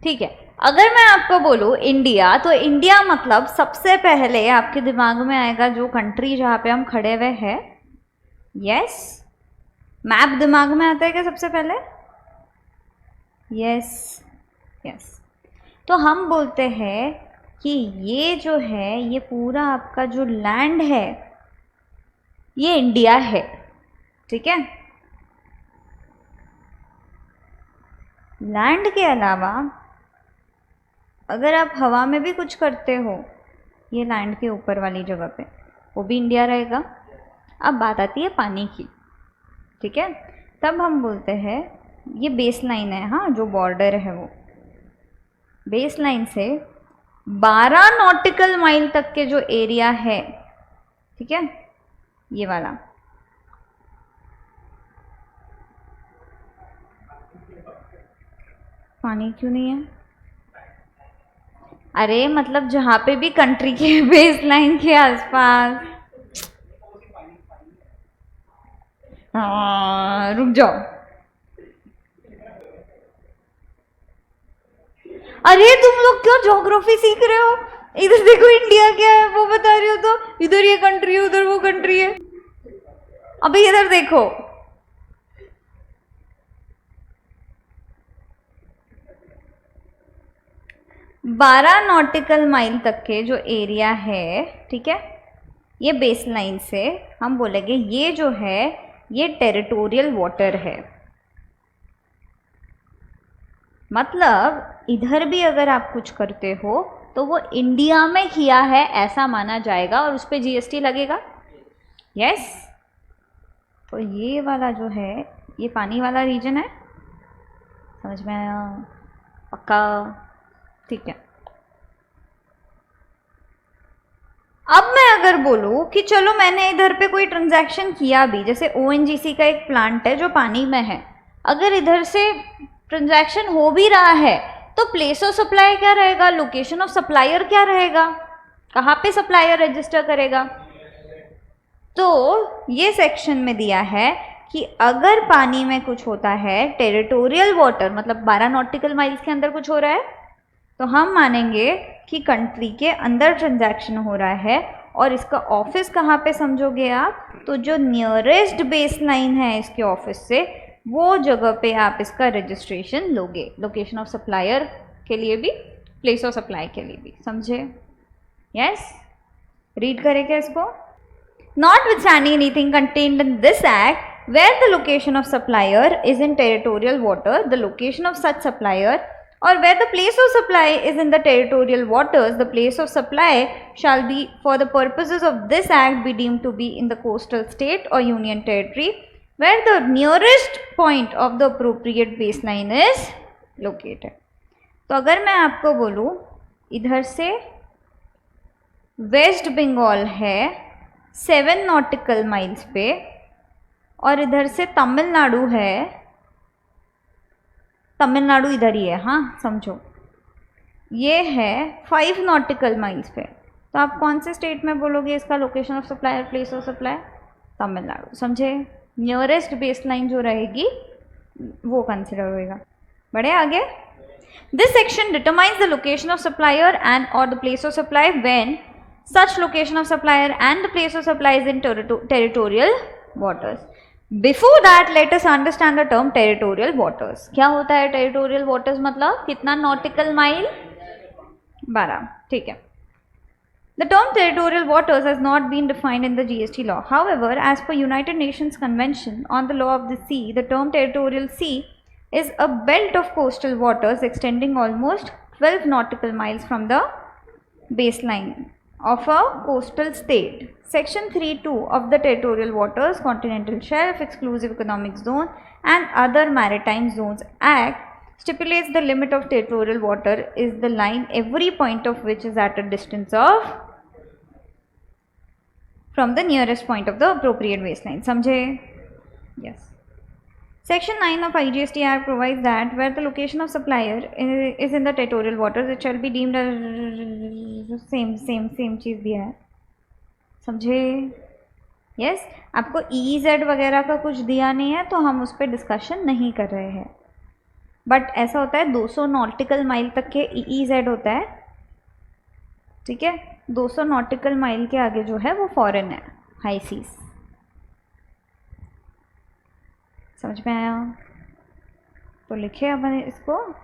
ठीक है, अगर मैं आपको बोलूँ इंडिया, तो इंडिया मतलब सबसे पहले आपके दिमाग में आएगा जो कंट्री जहाँ पे हम खड़े हुए हैं। यस, मैप दिमाग में आता है क्या सबसे पहले? Yes yes. तो हम बोलते हैं कि ये जो है, ये पूरा आपका जो लैंड है ये इंडिया है। ठीक है, लैंड के अलावा अगर आप हवा में भी कुछ करते हो ये लैंड के ऊपर वाली जगह पे, वो भी इंडिया रहेगा। अब बात आती है पानी की। ठीक है, तब हम बोलते हैं ये बेस लाइन है, हाँ, जो बॉर्डर है वो बेस लाइन से 12 नॉटिकल माइल तक के जो एरिया है, ठीक है, ये वाला, पानी क्यों नहीं है? अरे मतलब जहाँ पे भी कंट्री के बेस लाइन के आसपास, हाँ रुक जाओ। अरे तुम लोग क्यों ज्योग्राफी सीख रहे हो? इधर देखो इंडिया क्या है वो बता रही हो, तो इधर ये कंट्री है उधर वो कंट्री है। अबे इधर देखो, बारह नॉटिकल माइल तक के जो एरिया है, ठीक है, ये बेस लाइन से हम बोलेंगे ये जो है ये टेरिटोरियल वाटर है। मतलब इधर भी अगर आप कुछ करते हो तो वो इंडिया में किया है ऐसा माना जाएगा और उस पर जीएसटी लगेगा। यस, तो ये वाला जो है ये पानी वाला रीजन है, समझ में आया? पक्का? ठीक है। अब मैं अगर बोलूँ कि चलो मैंने इधर पे कोई ट्रांजैक्शन किया भी, जैसे ओएनजीसी का एक प्लांट है जो पानी में है, अगर इधर से ट्रांजैक्शन हो भी रहा है तो प्लेस ऑफ सप्लाई क्या रहेगा, लोकेशन ऑफ सप्लायर क्या रहेगा, कहाँ पे सप्लायर रजिस्टर करेगा? तो ये सेक्शन में दिया है कि अगर पानी में कुछ होता है, टेरिटोरियल वाटर मतलब 12 नॉटिकल माइल्स के अंदर कुछ हो रहा है, तो हम मानेंगे कि कंट्री के अंदर ट्रांजैक्शन हो रहा है। और इसका ऑफिस कहाँ पे समझोगे आप? तो जो नियरेस्ट बेस लाइन है इसके ऑफिस से, वो जगह पे आप इसका रजिस्ट्रेशन लोगे, लोकेशन ऑफ सप्लायर के लिए भी, प्लेस ऑफ सप्लाई के लिए भी। समझे? यस, रीड करें क्या इसको? Notwithstanding anything contained in this act, where the location of supplier is in territorial water, the location of such supplier, or where the place of supply is in the territorial waters, the place of supply shall be, for the purposes of this act, be deemed to be in the coastal state or union territory, where the nearest point of the appropriate baseline is located. तो अगर मैं आपको बोलूँ इधर से waste Bengal है 7 nautical miles पे, और इधर से तमिलनाडु है, तमिलनाडु इधर ही है, हाँ समझो, ये है 5 नॉटिकल माइल्स पे, तो आप कौन से स्टेट में बोलोगे इसका लोकेशन ऑफ सप्लाई और प्लेस ऑफ सप्लाई? तमिलनाडु। समझे? नियरेस्ट बेस लाइन जो रहेगी वो कंसिडर होएगा। बढ़े आगे। This section determines the location of supplier and और the place of supply when such location of supplier and the place of supply is in territorial waters. Before that, let us understand the term territorial waters. क्या होता है territorial waters? मतलब कितना nautical mile? 12. ठीक है। The term territorial waters has not been defined in the GST law. However, as per United Nations Convention on the Law of the Sea, the term territorial sea is a belt of coastal waters extending almost 12 nautical miles from the baseline of a coastal state. Section 3(2) of the Territorial Waters, Continental Shelf, Exclusive Economic Zone and Other Maritime Zones Act stipulates the limit of territorial water is the line every point of which is at a distance of from the nearest point of the appropriate baseline. समझे? Yes. Section 9 of IGST Act provides that where the location of supplier is in the territorial waters, it shall be deemed as same चीज़ दिया है। समझे? Yes, आपको EZ वगैरह का कुछ दिया नहीं है तो हम उस पर डिस्कशन नहीं कर रहे हैं। बट ऐसा होता है 200 नॉटिकल माइल तक के EEZ होता है, ठीक है। 200 नॉटिकल माइल के आगे जो है वो फॉरेन है, हाई सीज। समझ में आया? तो लिखे अपन इसको।